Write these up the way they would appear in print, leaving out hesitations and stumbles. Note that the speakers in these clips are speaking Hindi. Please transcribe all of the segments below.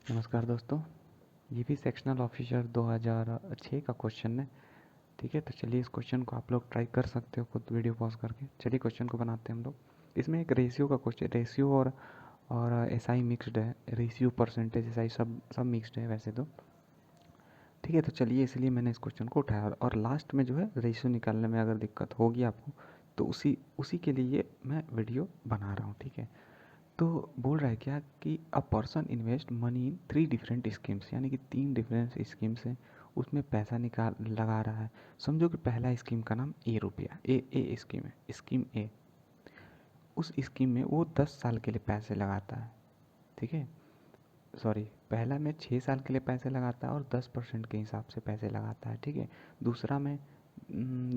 नमस्कार दोस्तों, ये भी सेक्शनल ऑफिसर 2006 का क्वेश्चन है। ठीक है, तो चलिए इस क्वेश्चन को आप लोग ट्राई कर सकते हो खुद वीडियो पॉज करके। चलिए क्वेश्चन को बनाते हैं हम लोग। इसमें एक रेशियो का क्वेश्चन, रेशियो और एसआई मिक्स्ड है। रेशियो परसेंटेज एसआई सब मिक्स्ड है वैसे तो। ठीक है, तो चलिए इसलिए मैंने इस क्वेश्चन को उठाया और लास्ट में जो है रेशियो निकालने में अगर दिक्कत होगी आपको तो उसी के लिए मैं वीडियो बना रहा हूँ। ठीक है, तो बोल रहा है क्या कि a person invest money in 3 different schemes, यानी कि 3 डिफरेंट स्कीम्स हैं, उसमें पैसा निकाल लगा रहा है। समझो कि पहला स्कीम का नाम ए रुपया, ए स्कीम है, स्कीम ए। उस स्कीम में वो 10 साल के लिए पैसे लगाता है। ठीक है, सॉरी, पहला में 6 साल के लिए पैसे लगाता है और 10% के हिसाब से पैसे लगाता है। ठीक है, दूसरा में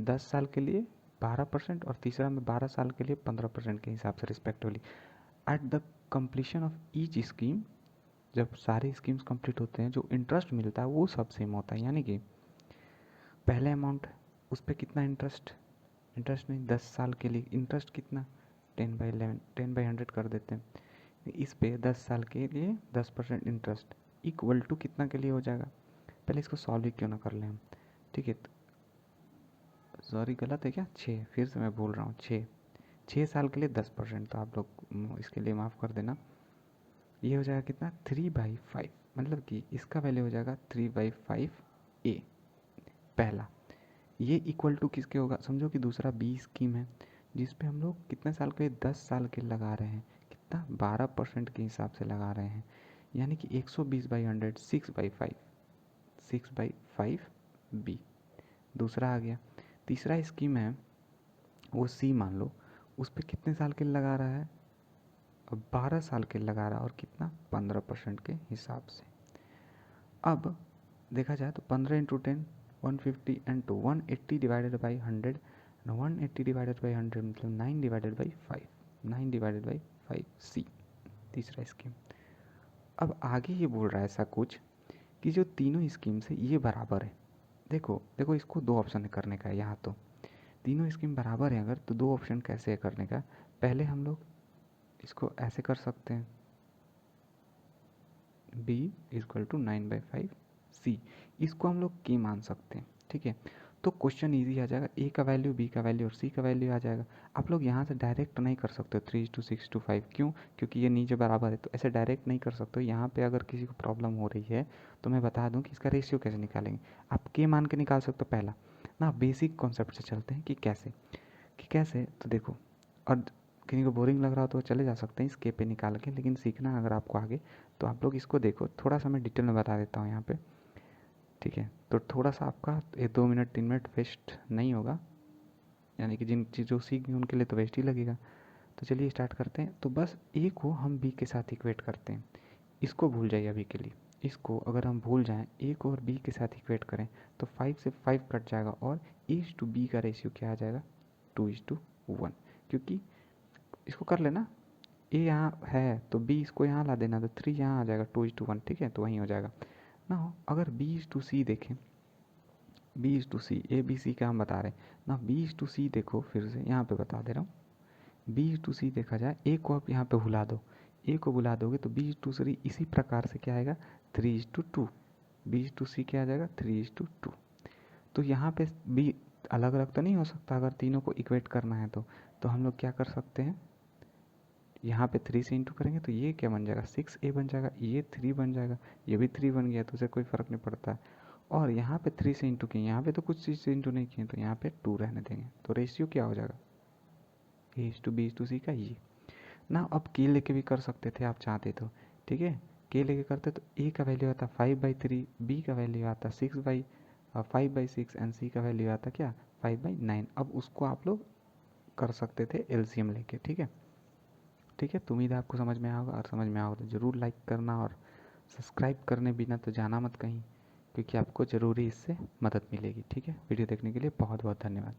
10 साल के लिए 12% और तीसरा में 12 साल के लिए 15% के हिसाब से respectively. At the completion of each scheme, जब सारे स्कीम्स कंप्लीट होते हैं, जो इंटरेस्ट मिलता है वो सब सेम होता है। यानी कि पहले अमाउंट, उस पर कितना इंटरेस्ट, इंटरेस्ट नहीं, 10 साल के लिए इंटरेस्ट कितना, 10/11, 10/100 कर देते हैं। इस पे 10 साल के लिए 10% इंटरेस्ट इक्वल टू कितना के लिए हो जाएगा। पहले इसको सॉल्व ही क्यों ना कर लें हम। ठीक है, सॉरी गलत है क्या, 6, फिर से मैं बोल रहा हूँ 6 साल के लिए 10%, तो आप लोग इसके लिए माफ़ कर देना। ये हो जाएगा कितना, 3/5, मतलब कि इसका वैल्यू हो जाएगा 3/5 ए पहला। ये इक्वल टू किसके होगा, समझो कि दूसरा बी स्कीम है जिस पे हम लोग कितने साल के, 10 साल के लगा रहे हैं, कितना 12% के हिसाब से लगा रहे हैं, यानी कि 120/100, 6/5, 6/5 बी दूसरा आ गया। तीसरा स्कीम है वो सी मान लो, उस पर कितने साल के लगा रहा है, 12 साल के लगा रहा है, और कितना 15% के हिसाब से। अब देखा जाए तो 15 into 10 150 and 180 divided by 100, 180 divided by 100 मतलब 9 डिवाइडेड बाई 5, 9 डिवाइडेड बाई 5 सी तीसरा स्कीम। अब आगे ये बोल रहा है ऐसा कुछ कि जो तीनों स्कीम्स है ये बराबर है। देखो देखो, इसको दो ऑप्शन है करने का। यहाँ तो तीनों स्कीम बराबर है अगर, तो दो ऑप्शन कैसे है करने का। पहले हम लोग इसको ऐसे कर सकते हैं, b इक्वल टू 9/5 सी, इसको हम लोग के मान सकते हैं। ठीक है, तो क्वेश्चन इजी आ जाएगा, ए का वैल्यू, बी का वैल्यू और सी का वैल्यू आ जाएगा। आप लोग यहाँ से डायरेक्ट नहीं कर सकते 3:6:5, क्यों, क्योंकि ये नीचे बराबर है, तो ऐसे डायरेक्ट नहीं कर सकते। यहाँ पे अगर किसी को प्रॉब्लम हो रही है तो मैं बता दूँ कि इसका रेशियो कैसे निकालेंगे। आप के मान के निकाल सकते हो पहला ना। बेसिक कॉन्सेप्ट से चलते हैं कि कैसे, तो देखो, और किसी को बोरिंग लग रहा हो तो चले जा सकते हैं इस के पे निकाल के, लेकिन सीखना अगर आपको आगे तो आप लोग इसको देखो। थोड़ा सा मैं डिटेल में बता देता हूँ यहाँ पे। ठीक है, तो थोड़ा सा आपका 2 मिनट 3 मिनट वेस्ट नहीं होगा, यानी कि जिन चीज़ों सीख गए उनके लिए तो वेस्ट ही लगेगा। तो चलिए स्टार्ट करते हैं। तो बस ए को हम बी के साथ इक्वेट करते हैं, इसको भूल जाइए अभी के लिए। इसको अगर हम भूल जाएं, ए को और बी के साथ इक्वेट करें तो 5 से 5 कट जाएगा और A:B का रेशियो क्या आ जाएगा, 2:1। क्योंकि इसको कर लेना, ए यहाँ है तो बी इसको यहाँ ला देना, तो 3 यहाँ आ जाएगा, 2:1। ठीक है, तो वहीं हो जाएगा ना। हो अगर B:C देखें, B:C, ए बी सी का हम बता रहे हैं ना। B:C देखो, फिर से यहाँ पे बता दे रहा हूँ। B:C देखा जाए, ए को आप यहाँ पे भुला दो, ए को भुला दोगे तो B:3 इसी प्रकार से क्या आएगा, 3:2। B:C क्या आ जाएगा, 3:2। तो यहाँ पे बी अलग अलग तो नहीं हो सकता, अगर तीनों को इक्वेट करना है तो हम लोग क्या कर सकते हैं, यहाँ पे 3 से इंटू करेंगे तो ये क्या बन जाएगा, 6A बन जाएगा, ये 3 बन जाएगा, ये भी 3 बन गया, तो उसे कोई फ़र्क नहीं पड़ता। और यहाँ पे 3 से इंटू किए, यहाँ पे तो कुछ चीज़ से इंटू नहीं किए, तो यहाँ पे 2 रहने देंगे। तो रेशियो क्या हो जाएगा, A:B:C का ये ना। अब के लेके भी कर सकते थे आप चाहते तो। ठीक है, के लेके करते तो ए का वैल्यू आता 5/3, बी का वैल्यू आता 5/6 एंड सी का वैल्यू आता क्या, 5/9। अब उसको आप लोग कर सकते थे एलसीएम लेके। ठीक है, ठीक है, तो उम्मीद है आपको समझ में आया होगा, और समझ में आया होगा तो ज़रूर लाइक करना और सब्सक्राइब करने बिना तो जाना मत कहीं, क्योंकि आपको ज़रूरी इससे मदद मिलेगी। ठीक है, वीडियो देखने के लिए बहुत बहुत धन्यवाद।